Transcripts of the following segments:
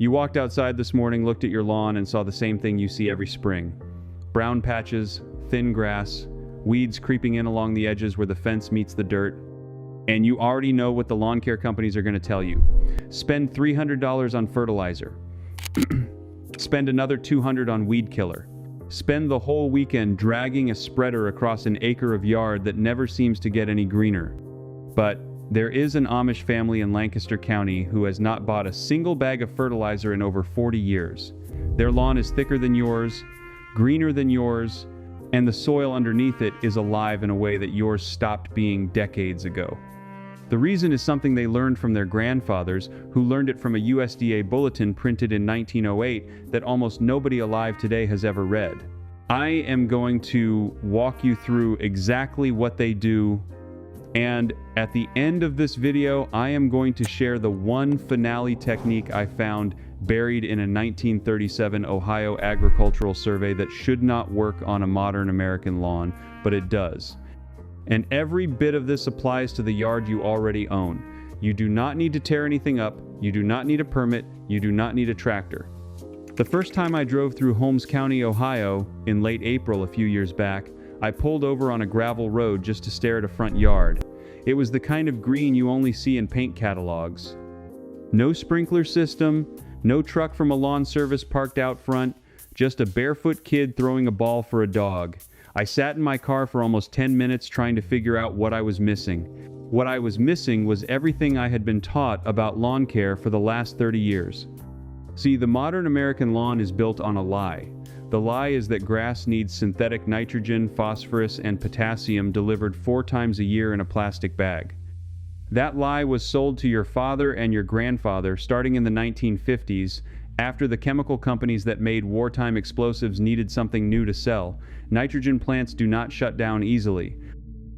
You walked outside this morning, looked at your lawn, and saw the same thing you see every spring. Brown patches, thin grass, weeds creeping in along the edges where the fence meets the dirt. And you already know what the lawn care companies are going to tell you. Spend $300 on fertilizer. Spend another $200 on weed killer. Spend the whole weekend dragging a spreader across an acre of yard that never seems to get any greener. But there is an Amish family in Lancaster County who has not bought a single bag of fertilizer in over 40 years. Their lawn is thicker than yours, greener than yours, and the soil underneath it is alive in a way that yours stopped being decades ago. The reason is something they learned from their grandfathers, who learned it from a USDA bulletin printed in 1908 that almost nobody alive today has ever read. I am going to walk you through exactly what they do, and at the end of this video, I am going to share the one finale technique I found buried in a 1937 Ohio agricultural survey that should not work on a modern American lawn, but it does. And every bit of this applies to the yard you already own. You do not need to tear anything up, you do not need a permit, you do not need a tractor. The first time I drove through Holmes County, Ohio, in late April a few years back, I pulled over on a gravel road just to stare at a front yard. It was the kind of green you only see in paint catalogs. No sprinkler system, no truck from a lawn service parked out front, just a barefoot kid throwing a ball for a dog. I sat in my car for almost 10 minutes trying to figure out what I was missing. What I was missing was everything I had been taught about lawn care for the last 30 years. See, the modern American lawn is built on a lie. The lie is that grass needs synthetic nitrogen, phosphorus, and potassium delivered 4 times a year in a plastic bag. That lie was sold to your father and your grandfather starting in the 1950s, after the chemical companies that made wartime explosives needed something new to sell. Nitrogen plants do not shut down easily.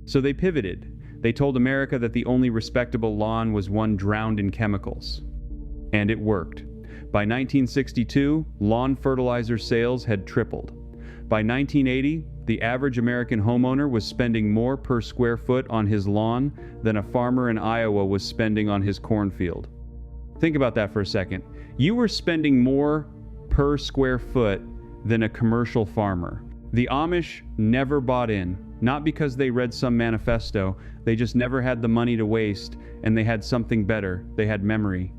So they pivoted. They told America that the only respectable lawn was one drowned in chemicals. And it worked. By 1962, lawn fertilizer sales had tripled. By 1980, the average American homeowner was spending more per square foot on his lawn than a farmer in Iowa was spending on his cornfield. Think about that for a second. You were spending more per square foot than a commercial farmer. The Amish never bought in, not because they read some manifesto, they just never had the money to waste, and they had something better, they had memory.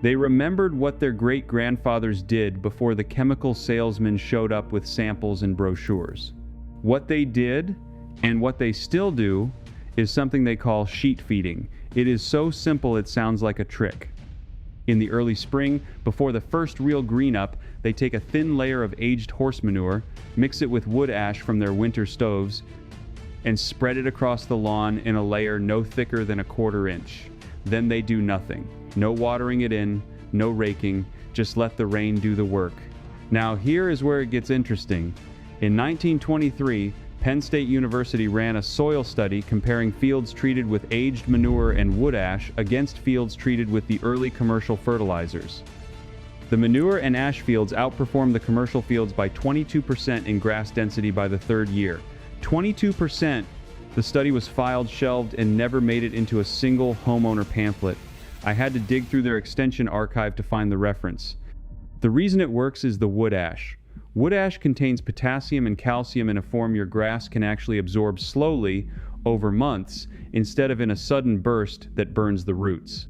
They remembered what their great-grandfathers did before the chemical salesmen showed up with samples and brochures. What they did, and what they still do, is something they call sheet feeding. It is so simple it sounds like a trick. In the early spring, before the first real green up, they take a thin layer of aged horse manure, mix it with wood ash from their winter stoves, and spread it across the lawn in a layer no thicker than a 1/4 inch. Then they do nothing. No watering it in, no raking, just let the rain do the work. Now here is where it gets interesting. In 1923, Penn State University ran a soil study comparing fields treated with aged manure and wood ash against fields treated with the early commercial fertilizers. The manure and ash fields outperformed the commercial fields by 22% in grass density by the 3rd year. 22%! The study was filed, shelved, and never made it into a single homeowner pamphlet. I had to dig through their extension archive to find the reference. The reason it works is the wood ash. Wood ash contains potassium and calcium in a form your grass can actually absorb slowly over months instead of in a sudden burst that burns the roots.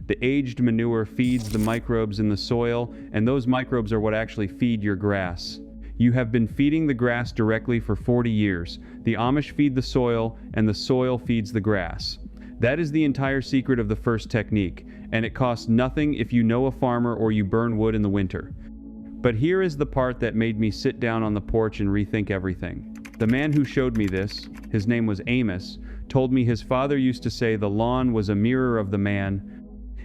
The aged manure feeds the microbes in the soil, and those microbes are what actually feed your grass. You have been feeding the grass directly for 40 years. The Amish feed the soil, and the soil feeds the grass. That is the entire secret of the first technique, and it costs nothing if you know a farmer or you burn wood in the winter. But here is the part that made me sit down on the porch and rethink everything. The man who showed me this, his name was Amish, told me his father used to say the lawn was a mirror of the man.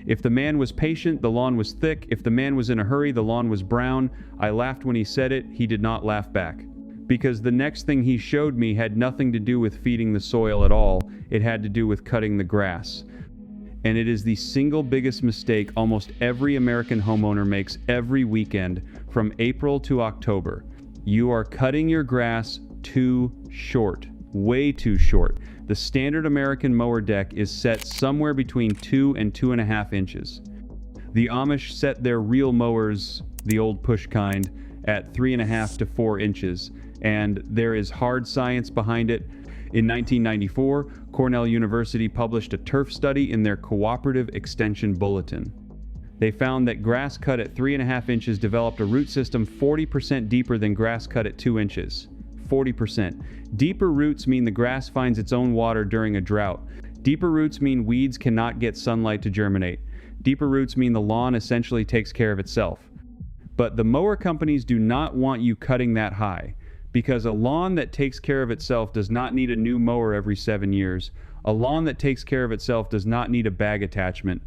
If the man was patient, the lawn was thick. If the man was in a hurry, the lawn was brown. I laughed when he said it. He did not laugh back. Because the next thing he showed me had nothing to do with feeding the soil at all. It had to do with cutting the grass. And it is the single biggest mistake almost every American homeowner makes every weekend from April to October. You are cutting your grass too short, way too short. The standard American mower deck is set somewhere between 2 and 2.5 inches. The Amish set their real mowers, the old push kind, at 3.5 to 4 inches, and there is hard science behind it. In 1994, Cornell University published a turf study in their Cooperative Extension Bulletin. They found that grass cut at 3.5 inches developed a root system 40% deeper than grass cut at 2 inches. 40%. Deeper roots mean the grass finds its own water during a drought. Deeper roots mean weeds cannot get sunlight to germinate. Deeper roots mean the lawn essentially takes care of itself. But the mower companies do not want you cutting that high, because a lawn that takes care of itself does not need a new mower every 7 years. A lawn that takes care of itself does not need a bag attachment.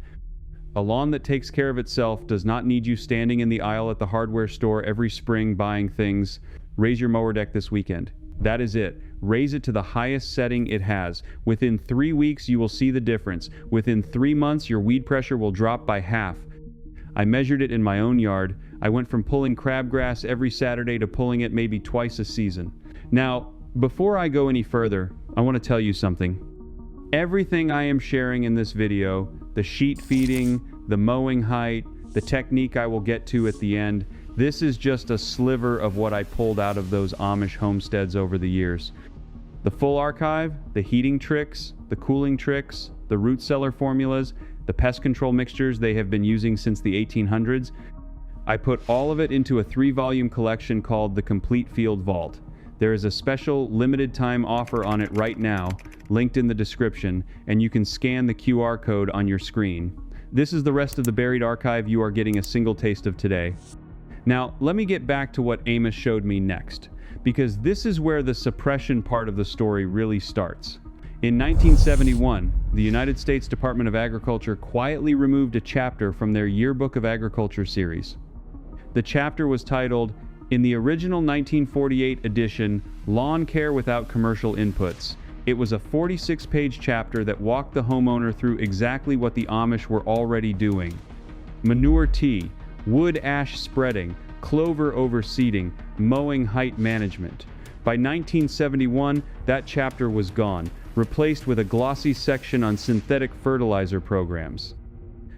A lawn that takes care of itself does not need you standing in the aisle at the hardware store every spring buying things. Raise your mower deck this weekend. That is it. Raise it to the highest setting it has. Within 3 weeks, you will see the difference. Within 3 months, your weed pressure will drop by half. I measured it in my own yard. I went from pulling crabgrass every Saturday to pulling it maybe twice a season. Now, before I go any further, I want to tell you something. Everything I am sharing in this video, the sheet feeding, the mowing height, the technique I will get to at the end, this is just a sliver of what I pulled out of those Amish homesteads over the years. The full archive, the heating tricks, the cooling tricks, the root cellar formulas, the pest control mixtures they have been using since the 1800s, I put all of it into a 3-volume collection called The Complete Field Vault. There is a special limited time offer on it right now, linked in the description, and you can scan the QR code on your screen. This is the rest of the buried archive you are getting a single taste of today. Now, let me get back to what Amos showed me next, because this is where the suppression part of the story really starts. In 1971, the United States Department of Agriculture quietly removed a chapter from their Yearbook of Agriculture series. The chapter was titled, in the original 1948 edition, Lawn Care Without Commercial Inputs. It was a 46-page chapter that walked the homeowner through exactly what the Amish were already doing. Manure tea, wood ash spreading, clover overseeding, mowing height management. By 1971, that chapter was gone, replaced with a glossy section on synthetic fertilizer programs.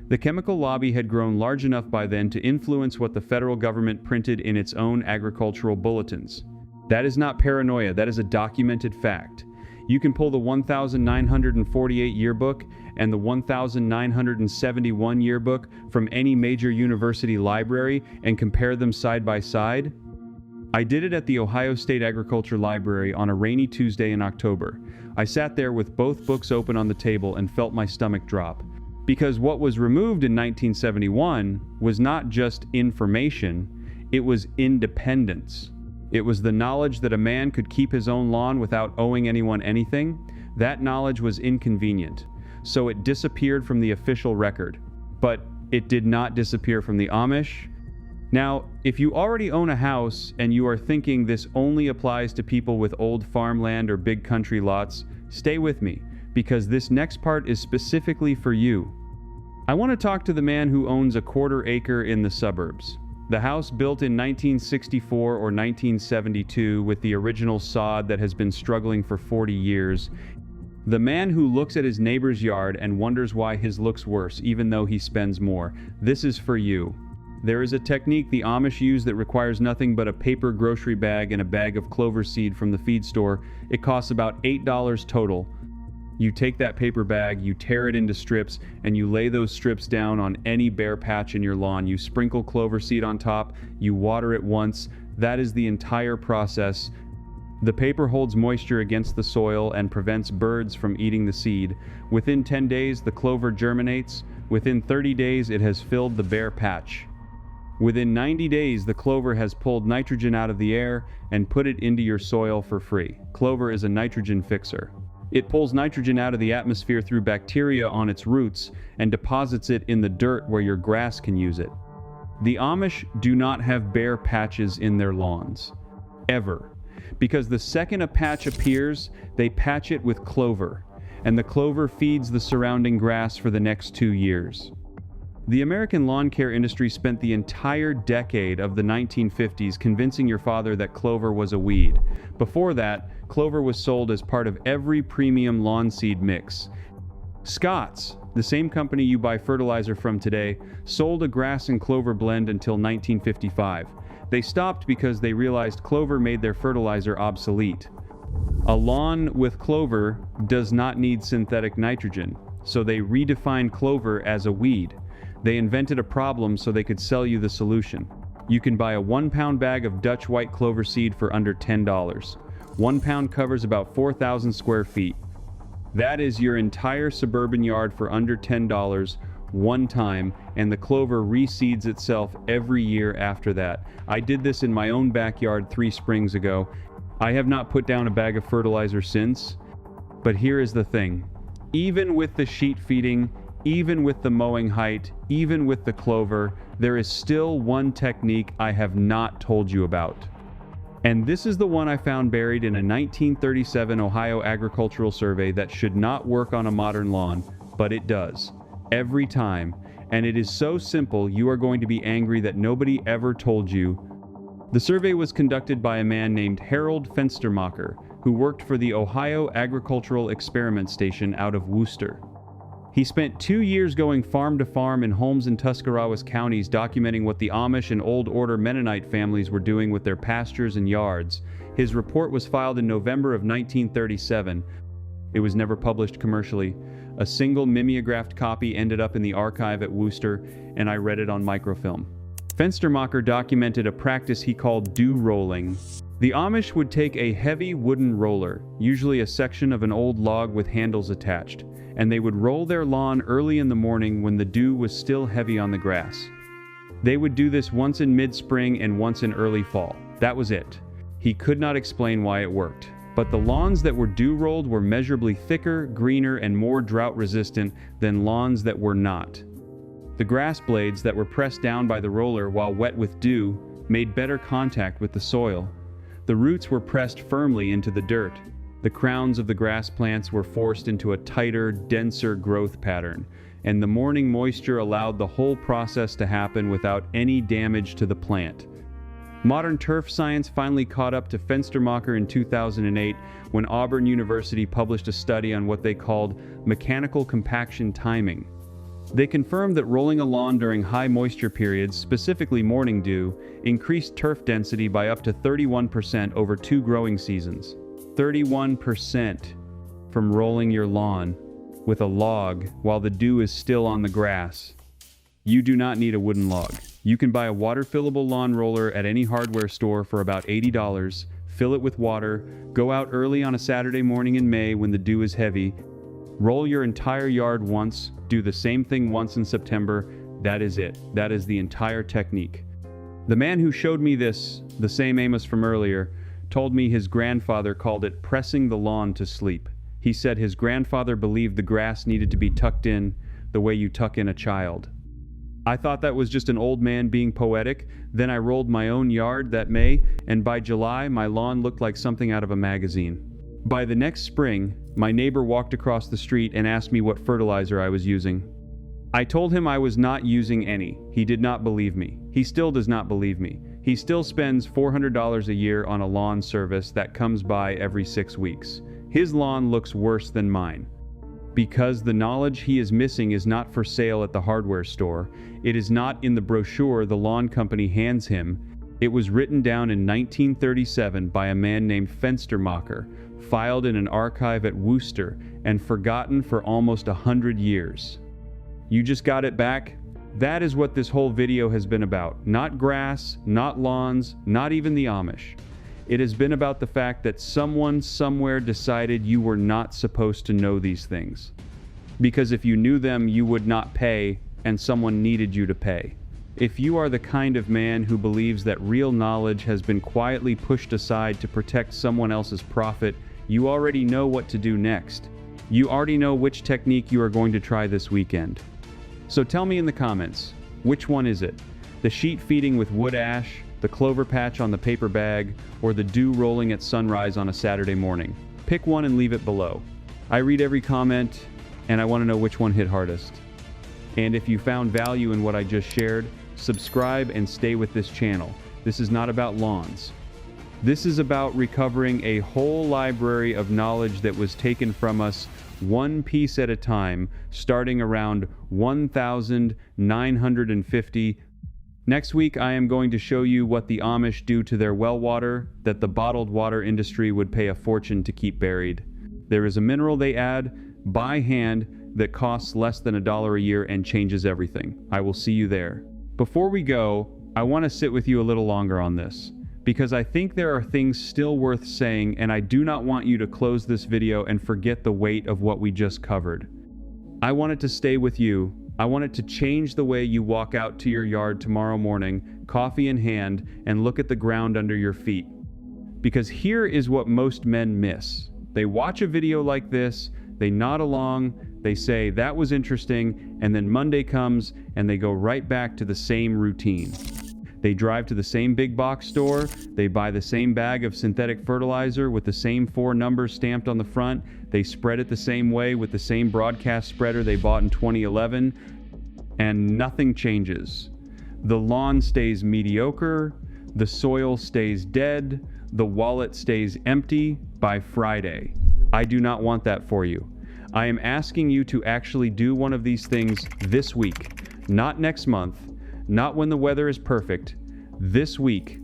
The chemical lobby had grown large enough by then to influence what the federal government printed in its own agricultural bulletins. That is not paranoia, that is a documented fact. You can pull the 1948 yearbook and the 1971 yearbook from any major university library and compare them side by side. I did it at the Ohio State Agriculture Library on a rainy Tuesday in October. I sat there with both books open on the table and felt my stomach drop. Because what was removed in 1971 was not just information, it was independence. It was the knowledge that a man could keep his own lawn without owing anyone anything. That knowledge was inconvenient, so it disappeared from the official record. But it did not disappear from the Amish. Now, if you already own a house and you are thinking this only applies to people with old farmland or big country lots, stay with me, because this next part is specifically for you. I want to talk to the man who owns a 1/4 acre in the suburbs. The house built in 1964 or 1972 with the original sod that has been struggling for 40 years. The man who looks at his neighbor's yard and wonders why his looks worse even though he spends more. This is for you. There is a technique the Amish use that requires nothing but a paper grocery bag and a bag of clover seed from the feed store. It costs about $8 total. You take that paper bag, you tear it into strips, and you lay those strips down on any bare patch in your lawn. You sprinkle clover seed on top, you water it once. That is the entire process. The paper holds moisture against the soil and prevents birds from eating the seed. Within 10 days, the clover germinates. Within 30 days, it has filled the bare patch. Within 90 days, the clover has pulled nitrogen out of the air and put it into your soil for free. Clover is a nitrogen fixer. It pulls nitrogen out of the atmosphere through bacteria on its roots and deposits it in the dirt where your grass can use it. The Amish do not have bare patches in their lawns. Ever. Because the second a patch appears, they patch it with clover, and the clover feeds the surrounding grass for the next 2 years. The American lawn care industry spent the entire decade of the 1950s convincing your father that clover was a weed. Before that, clover was sold as part of every premium lawn seed mix. Scott's, the same company you buy fertilizer from today, sold a grass and clover blend until 1955. They stopped because they realized clover made their fertilizer obsolete. A lawn with clover does not need synthetic nitrogen, so they redefined clover as a weed. They invented a problem so they could sell you the solution. You can buy a 1-pound bag of Dutch white clover seed for under $10. 1 pound covers about 4,000 square feet. That is your entire suburban yard for under $10 one time, and the clover reseeds itself every year after that. I did this in my own backyard 3 springs ago. I have not put down a bag of fertilizer since, but here is the thing. Even with the sheet feeding, even with the mowing height, even with the clover, there is still one technique I have not told you about. And this is the one I found buried in a 1937 Ohio agricultural survey that should not work on a modern lawn, but it does. Every time. And it is so simple you are going to be angry that nobody ever told you. The survey was conducted by a man named Harold Fenstermacher, who worked for the Ohio Agricultural Experiment Station out of Worcester. He spent 2 years going farm to farm in Holmes and Tuscarawas counties documenting what the Amish and Old Order Mennonite families were doing with their pastures and yards. His report was filed in November of 1937. It was never published commercially. A single mimeographed copy ended up in the archive at Worcester, and I read it on microfilm. Fenstermacher documented a practice he called dew rolling. The Amish would take a heavy wooden roller, usually a section of an old log with handles attached, and they would roll their lawn early in the morning when the dew was still heavy on the grass. They would do this once in mid-spring and once in early fall. That was it. He could not explain why it worked. But the lawns that were dew-rolled were measurably thicker, greener, and more drought-resistant than lawns that were not. The grass blades that were pressed down by the roller while wet with dew made better contact with the soil. The roots were pressed firmly into the dirt. The crowns of the grass plants were forced into a tighter, denser growth pattern, and the morning moisture allowed the whole process to happen without any damage to the plant. Modern turf science finally caught up to Fenstermacher in 2008 when Auburn University published a study on what they called mechanical compaction timing. They confirmed that rolling a lawn during high moisture periods, specifically morning dew, increased turf density by up to 31% over 2 growing seasons. 31% from rolling your lawn with a log while the dew is still on the grass. You do not need a wooden log. You can buy a water-fillable lawn roller at any hardware store for about $80, fill it with water, go out early on a Saturday morning in May when the dew is heavy, roll your entire yard once, do the same thing once in September. That is it. That is the entire technique. The man who showed me this, the same Amos from earlier, told me his grandfather called it pressing the lawn to sleep. He said his grandfather believed the grass needed to be tucked in the way you tuck in a child. I thought that was just an old man being poetic. Then I rolled my own yard that May, and by July, my lawn looked like something out of a magazine. By the next spring, my neighbor walked across the street and asked me what fertilizer I was using. I told him I was not using any. He did not believe me. He still does not believe me. He still spends $400 a year on a lawn service that comes by every 6 weeks. His lawn looks worse than mine. Because the knowledge he is missing is not for sale at the hardware store. It is not in the brochure the lawn company hands him. It was written down in 1937 by a man named Fenstermacher, filed in an archive at Worcester, and forgotten for almost 100 years. You just got it back? That is what this whole video has been about. Not grass, not lawns, not even the Amish. It has been about the fact that someone somewhere decided you were not supposed to know these things. Because if you knew them, you would not pay, and someone needed you to pay. If you are the kind of man who believes that real knowledge has been quietly pushed aside to protect someone else's profit, you already know what to do next. You already know which technique you are going to try this weekend. So tell me in the comments, which one is it? The sheet feeding with wood ash, the clover patch on the paper bag, or the dew rolling at sunrise on a Saturday morning? Pick one and leave it below. I read every comment, and I want to know which one hit hardest. And if you found value in what I just shared, subscribe and stay with this channel. This is not about lawns. This is about recovering a whole library of knowledge that was taken from us one piece at a time, starting around 1,950. Next week, I am going to show you what the Amish do to their well water that the bottled water industry would pay a fortune to keep buried. There is a mineral they add by hand that costs less than $1 a year and changes everything. I will see you there. Before we go, I want to sit with you a little longer on this, because I think there are things still worth saying, and I do not want you to close this video and forget the weight of what we just covered. I want it to stay with you. I want it to change the way you walk out to your yard tomorrow morning, coffee in hand, and look at the ground under your feet. Because here is what most men miss. They watch a video like this, they nod along, they say, that was interesting, and then Monday comes and they go right back to the same routine. They drive to the same big box store, they buy the same bag of synthetic fertilizer with the same 4 numbers stamped on the front, they spread it the same way with the same broadcast spreader they bought in 2011, and nothing changes. The lawn stays mediocre, the soil stays dead, the wallet stays empty by Friday. I do not want that for you. I am asking you to actually do one of these things this week, not next month, not when the weather is perfect, this week.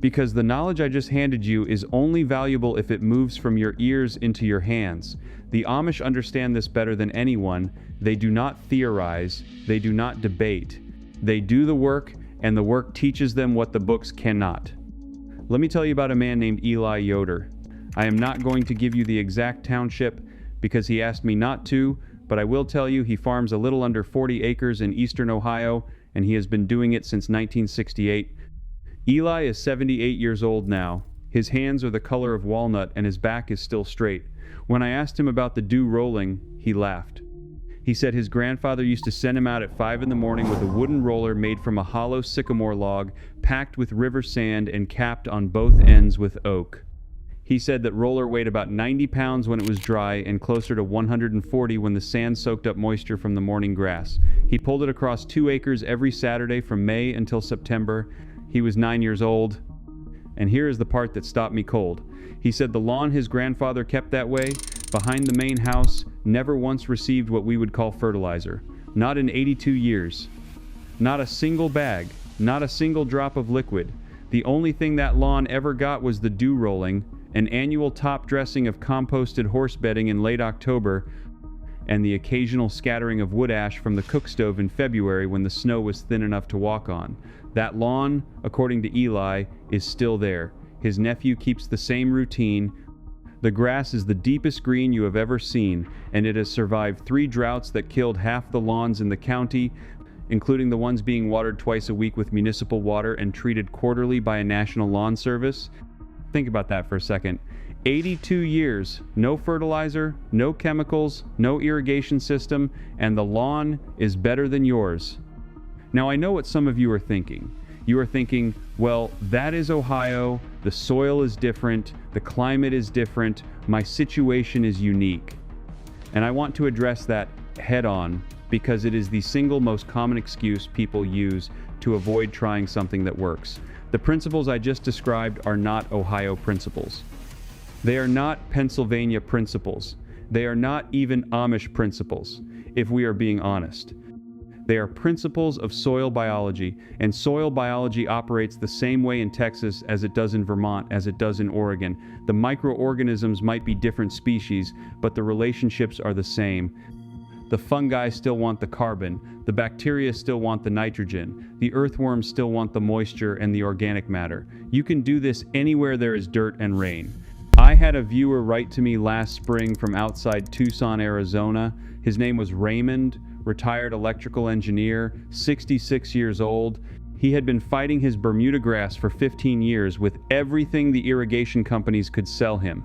Because the knowledge I just handed you is only valuable if it moves from your ears into your hands. The Amish understand this better than anyone. They do not theorize, they do not debate. They do the work, and the work teaches them what the books cannot. Let me tell you about a man named Eli Yoder. I am not going to give you the exact township because he asked me not to, but I will tell you he farms a little under 40 acres in eastern Ohio, and he has been doing it since 1968. Eli is 78 years old now. His hands are the color of walnut and his back is still straight. When I asked him about the dew rolling, he laughed. He said his grandfather used to send him out at 5 in the morning with a wooden roller made from a hollow sycamore log, packed with river sand and capped on both ends with oak. He said that roller weighed about 90 pounds when it was dry and closer to 140 when the sand soaked up moisture from the morning grass. He pulled it across 2 acres every Saturday from May until September. He was 9 years old. And here is the part that stopped me cold. He said the lawn his grandfather kept that way, behind the main house, never once received what we would call fertilizer. Not in 82 years. Not a single bag. Not a single drop of liquid. The only thing that lawn ever got was the dew rolling, an annual top dressing of composted horse bedding in late October, and the occasional scattering of wood ash from the cook stove in February when the snow was thin enough to walk on. That lawn, according to Eli, is still there. His nephew keeps the same routine. The grass is the deepest green you have ever seen, and it has survived 3 droughts that killed half the lawns in the county, including the ones being watered twice a week with municipal water and treated quarterly by a national lawn service. Think about that for a second. 82 years, no fertilizer, no chemicals, no irrigation system, and the lawn is better than yours. Now I know what some of you are thinking. You are thinking, well, that is Ohio, the soil is different, the climate is different, my situation is unique. And I want to address that head on because it is the single most common excuse people use to avoid trying something that works. The principles I just described are not Ohio principles. They are not Pennsylvania principles. They are not even Amish principles, if we are being honest. They are principles of soil biology, and soil biology operates the same way in Texas as it does in Vermont, as it does in Oregon. The microorganisms might be different species, but the relationships are the same. The fungi still want the carbon, the bacteria still want the nitrogen, the earthworms still want the moisture and the organic matter. You can do this anywhere there is dirt and rain. I had a viewer write to me last spring from outside Tucson, Arizona. His name was Raymond, retired electrical engineer, 66 years old. He had been fighting his Bermuda grass for 15 years with everything the irrigation companies could sell him.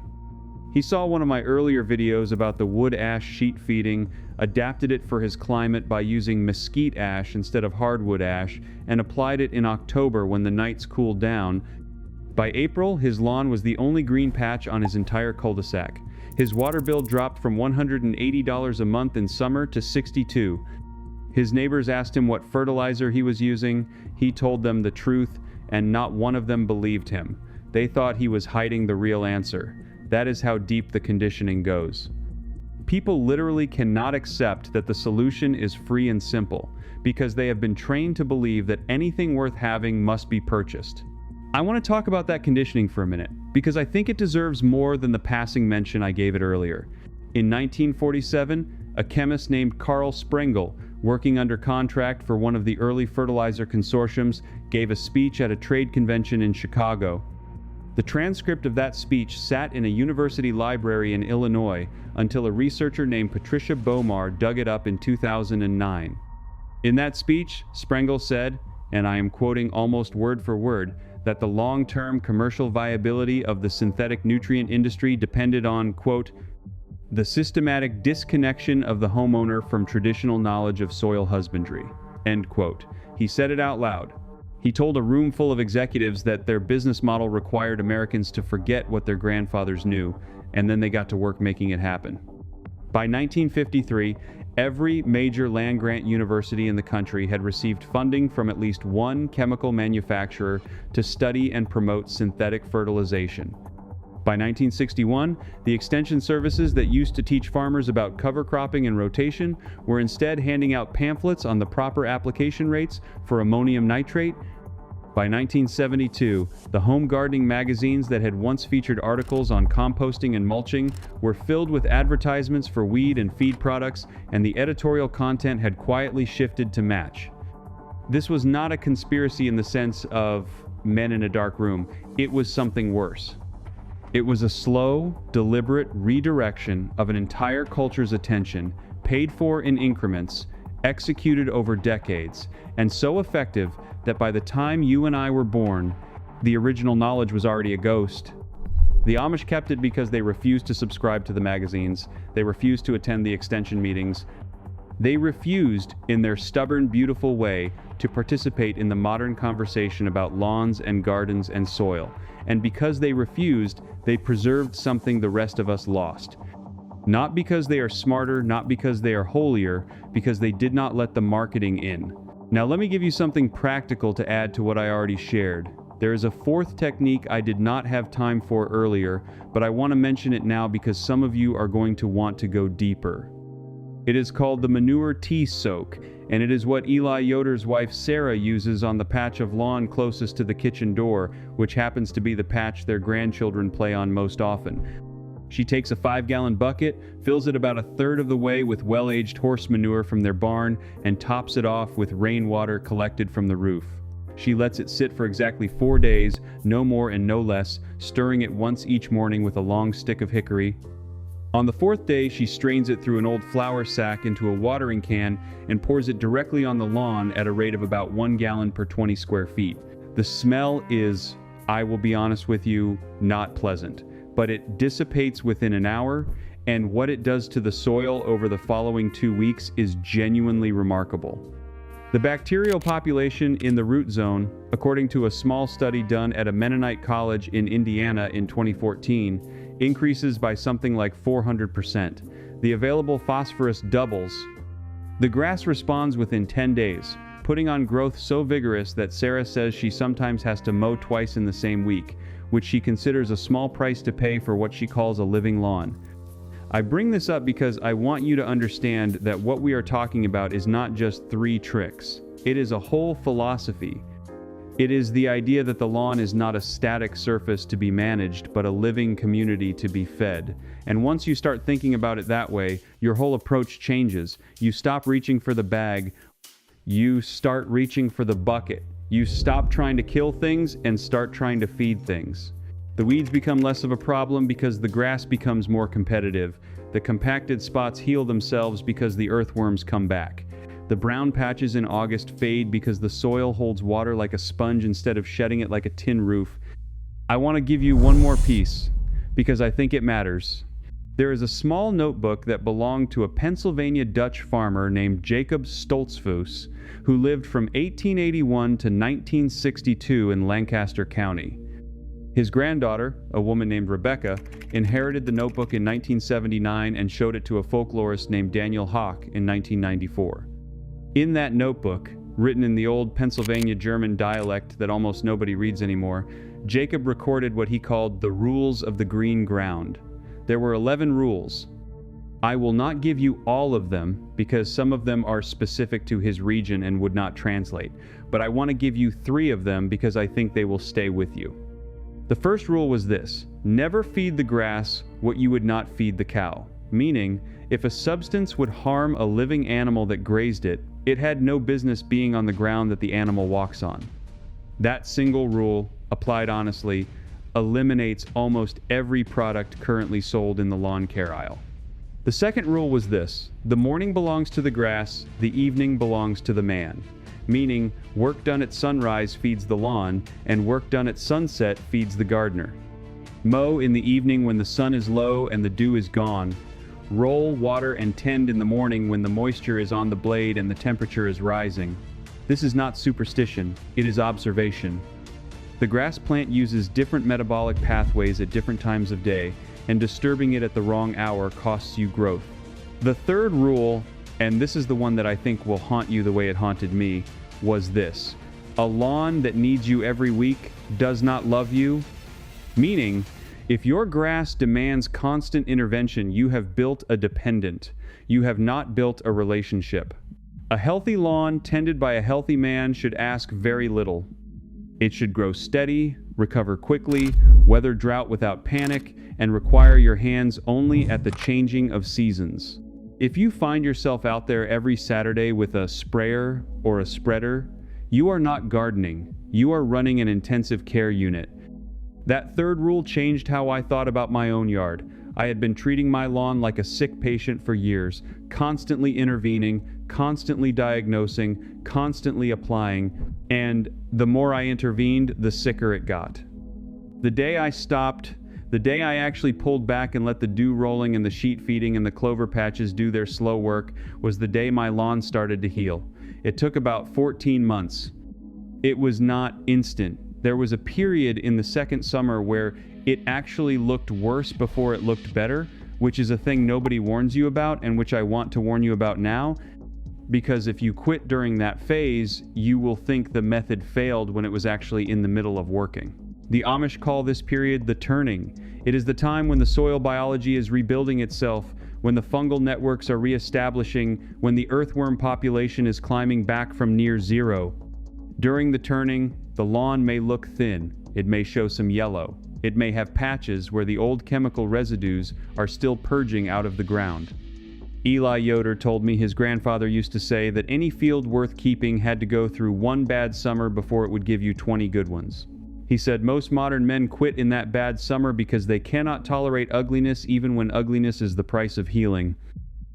He saw one of my earlier videos about the wood ash sheet feeding, adapted it for his climate by using mesquite ash instead of hardwood ash, and applied it in October when the nights cooled down. By April, his lawn was the only green patch on his entire cul-de-sac. His water bill dropped from $180 a month in summer to $62. His neighbors asked him what fertilizer he was using. He told them the truth, and not one of them believed him. They thought he was hiding the real answer. That is how deep the conditioning goes. People literally cannot accept that the solution is free and simple, because they have been trained to believe that anything worth having must be purchased. I want to talk about that conditioning for a minute, because I think it deserves more than the passing mention I gave it earlier. In 1947, a chemist named Carl Sprengel, working under contract for one of the early fertilizer consortiums, gave a speech at a trade convention in Chicago. The transcript of that speech sat in a university library in Illinois until a researcher named Patricia Bomar dug it up in 2009. In that speech, Sprengel said, and I am quoting almost word for word, that the long-term commercial viability of the synthetic nutrient industry depended on, quote, the systematic disconnection of the homeowner from traditional knowledge of soil husbandry, end quote. He said it out loud. He told a room full of executives that their business model required Americans to forget what their grandfathers knew, and then they got to work making it happen. By 1953, every major land-grant university in the country had received funding from at least one chemical manufacturer to study and promote synthetic fertilization. By 1961, the extension services that used to teach farmers about cover cropping and rotation were instead handing out pamphlets on the proper application rates for ammonium nitrate. By 1972, the home gardening magazines that had once featured articles on composting and mulching were filled with advertisements for weed and feed products, and the editorial content had quietly shifted to match. This was not a conspiracy in the sense of men in a dark room. It was something worse. It was a slow, deliberate redirection of an entire culture's attention, paid for in increments, executed over decades, and so effective that by the time you and I were born, the original knowledge was already a ghost. The Amish kept it because they refused to subscribe to the magazines, they refused to attend the extension meetings. They refused, in their stubborn, beautiful way, to participate in the modern conversation about lawns and gardens and soil. And because they refused, they preserved something the rest of us lost. Not because they are smarter, not because they are holier, because they did not let the marketing in. Now let me give you something practical to add to what I already shared. There is a fourth technique I did not have time for earlier, but I want to mention it now because some of you are going to want to go deeper. It is called the manure tea soak, and it is what Eli Yoder's wife Sarah uses on the patch of lawn closest to the kitchen door, which happens to be the patch their grandchildren play on most often. She takes a 5-gallon bucket, fills it about a third of the way with well-aged horse manure from their barn, and tops it off with rainwater collected from the roof. She lets it sit for exactly 4 days, no more and no less, stirring it once each morning with a long stick of hickory. On the 4th day, she strains it through an old flour sack into a watering can and pours it directly on the lawn at a rate of about 1 gallon per 20 square feet. The smell is, I will be honest with you, not pleasant, but it dissipates within an hour, and what it does to the soil over the following 2 weeks is genuinely remarkable. The bacterial population in the root zone, according to a small study done at a Mennonite college in Indiana in 2014, increases by something like 400%. The available phosphorus doubles. The grass responds within 10 days, putting on growth so vigorous that Sarah says she sometimes has to mow twice in the same week, which she considers a small price to pay for what she calls a living lawn. I bring this up because I want you to understand that what we are talking about is not just 3 tricks. It is a whole philosophy. It is the idea that the lawn is not a static surface to be managed, but a living community to be fed. And once you start thinking about it that way, your whole approach changes. You stop reaching for the bag, you start reaching for the bucket. You stop trying to kill things and start trying to feed things. The weeds become less of a problem because the grass becomes more competitive. The compacted spots heal themselves because the earthworms come back. The brown patches in August fade because the soil holds water like a sponge instead of shedding it like a tin roof. I want to give you one more piece, because I think it matters. There is a small notebook that belonged to a Pennsylvania Dutch farmer named Jacob Stoltzfus, who lived from 1881 to 1962 in Lancaster County. His granddaughter, a woman named Rebecca, inherited the notebook in 1979 and showed it to a folklorist named Daniel Hawk in 1994. In that notebook, written in the old Pennsylvania German dialect that almost nobody reads anymore, Jacob recorded what he called the rules of the green ground. There were 11 rules. I will not give you all of them because some of them are specific to his region and would not translate, but I want to give you 3 of them because I think they will stay with you. The first rule was this: never feed the grass what you would not feed the cow. Meaning, if a substance would harm a living animal that grazed it, it had no business being on the ground that the animal walks on. That single rule, applied honestly, eliminates almost every product currently sold in the lawn care aisle. The second rule was this: the morning belongs to the grass, the evening belongs to the man. Meaning, work done at sunrise feeds the lawn, and work done at sunset feeds the gardener. Mow in the evening when the sun is low and the dew is gone. Roll, water, and tend in the morning when the moisture is on the blade and the temperature is rising. This is not superstition, it is observation. The grass plant uses different metabolic pathways at different times of day, and disturbing it at the wrong hour costs you growth. The third rule, and this is the one that I think will haunt you the way it haunted me, was this: a lawn that needs you every week does not love you. Meaning, if your grass demands constant intervention, you have built a dependent. You have not built a relationship. A healthy lawn tended by a healthy man should ask very little. It should grow steady, recover quickly, weather drought without panic, and require your hands only at the changing of seasons. If you find yourself out there every Saturday with a sprayer or a spreader, you are not gardening. You are running an intensive care unit. That third rule changed how I thought about my own yard. I had been treating my lawn like a sick patient for years, constantly intervening, constantly diagnosing, constantly applying, and the more I intervened, the sicker it got. The day I stopped, the day I actually pulled back and let the dew rolling and the sheet feeding and the clover patches do their slow work, was the day my lawn started to heal. It took about 14 months. It was not instant. There was a period in the second summer where it actually looked worse before it looked better, which is a thing nobody warns you about and which I want to warn you about now, because if you quit during that phase, you will think the method failed when it was actually in the middle of working. The Amish call this period the turning. It is the time when the soil biology is rebuilding itself, when the fungal networks are reestablishing, when the earthworm population is climbing back from near zero. During the turning, the lawn may look thin, it may show some yellow, it may have patches where the old chemical residues are still purging out of the ground. Eli Yoder told me his grandfather used to say that any field worth keeping had to go through one bad summer before it would give you 20 good ones. He said most modern men quit in that bad summer because they cannot tolerate ugliness even when ugliness is the price of healing.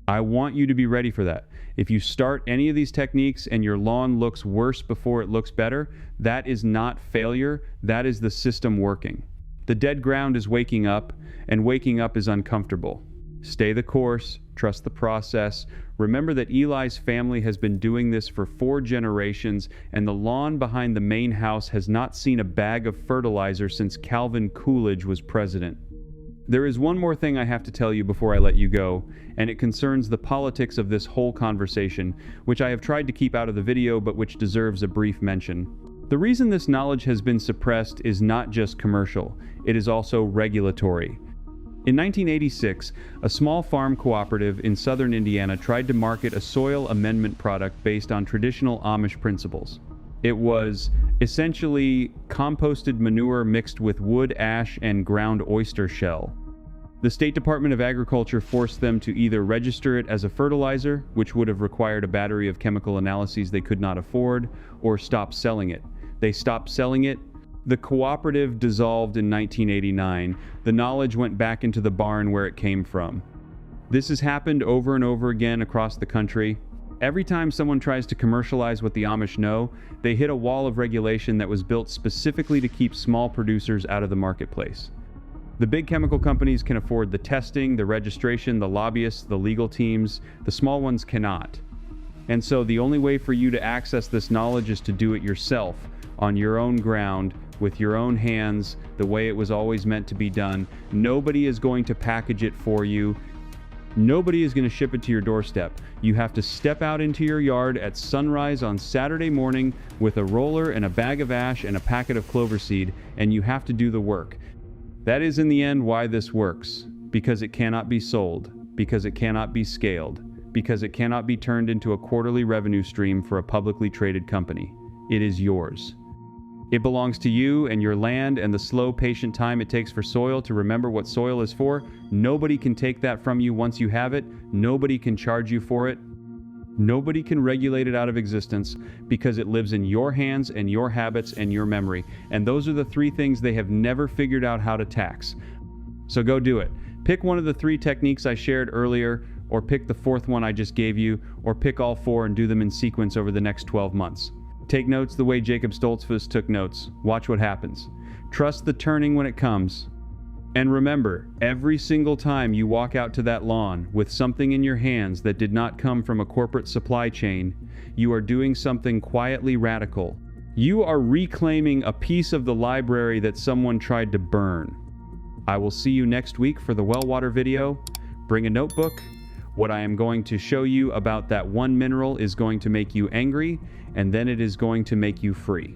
I want you to be ready for that. If you start any of these techniques and your lawn looks worse before it looks better, that is not failure, that is the system working. The dead ground is waking up, and waking up is uncomfortable. Stay the course, trust the process. Remember that Eli's family has been doing this for 4 generations, and the lawn behind the main house has not seen a bag of fertilizer since Calvin Coolidge was president. There is one more thing I have to tell you before I let you go, and it concerns the politics of this whole conversation, which I have tried to keep out of the video but which deserves a brief mention. The reason this knowledge has been suppressed is not just commercial, it is also regulatory. In 1986, a small farm cooperative in southern Indiana tried to market a soil amendment product based on traditional Amish principles. It was essentially composted manure mixed with wood ash and ground oyster shell. The State Department of Agriculture forced them to either register it as a fertilizer, which would have required a battery of chemical analyses they could not afford, or stop selling it. They stopped selling it. The cooperative dissolved in 1989. The knowledge went back into the barn where it came from. This has happened over and over again across the country. Every time someone tries to commercialize what the Amish know, they hit a wall of regulation that was built specifically to keep small producers out of the marketplace. The big chemical companies can afford the testing, the registration, the lobbyists, the legal teams. The small ones cannot. And so the only way for you to access this knowledge is to do it yourself, on your own ground, with your own hands, the way it was always meant to be done. Nobody is going to package it for you. Nobody is going to ship it to your doorstep. You have to step out into your yard at sunrise on Saturday morning with a roller and a bag of ash and a packet of clover seed, and you have to do the work. That is in the end why this works, because it cannot be sold. because it cannot be scaled, because it cannot be turned into a quarterly revenue stream for a publicly traded company. It is yours. It belongs to you and your land and the slow, patient time it takes for soil to remember what soil is for. Nobody can take that from you once you have it. Nobody can charge you for it. Nobody can regulate it out of existence because it lives in your hands and your habits and your memory. And those are the three things they have never figured out how to tax. So go do it. Pick one of the three techniques I shared earlier, or pick the fourth one I just gave you, or pick all four and do them in sequence over the next 12 months. Take notes the way Jacob Stoltzfus took notes. Watch what happens. Trust the turning when it comes. And remember, every single time you walk out to that lawn with something in your hands that did not come from a corporate supply chain, you are doing something quietly radical. You are reclaiming a piece of the library that someone tried to burn. I will see you next week for the well water video. Bring a notebook. What I am going to show you about that one mineral is going to make you angry, and then it is going to make you free.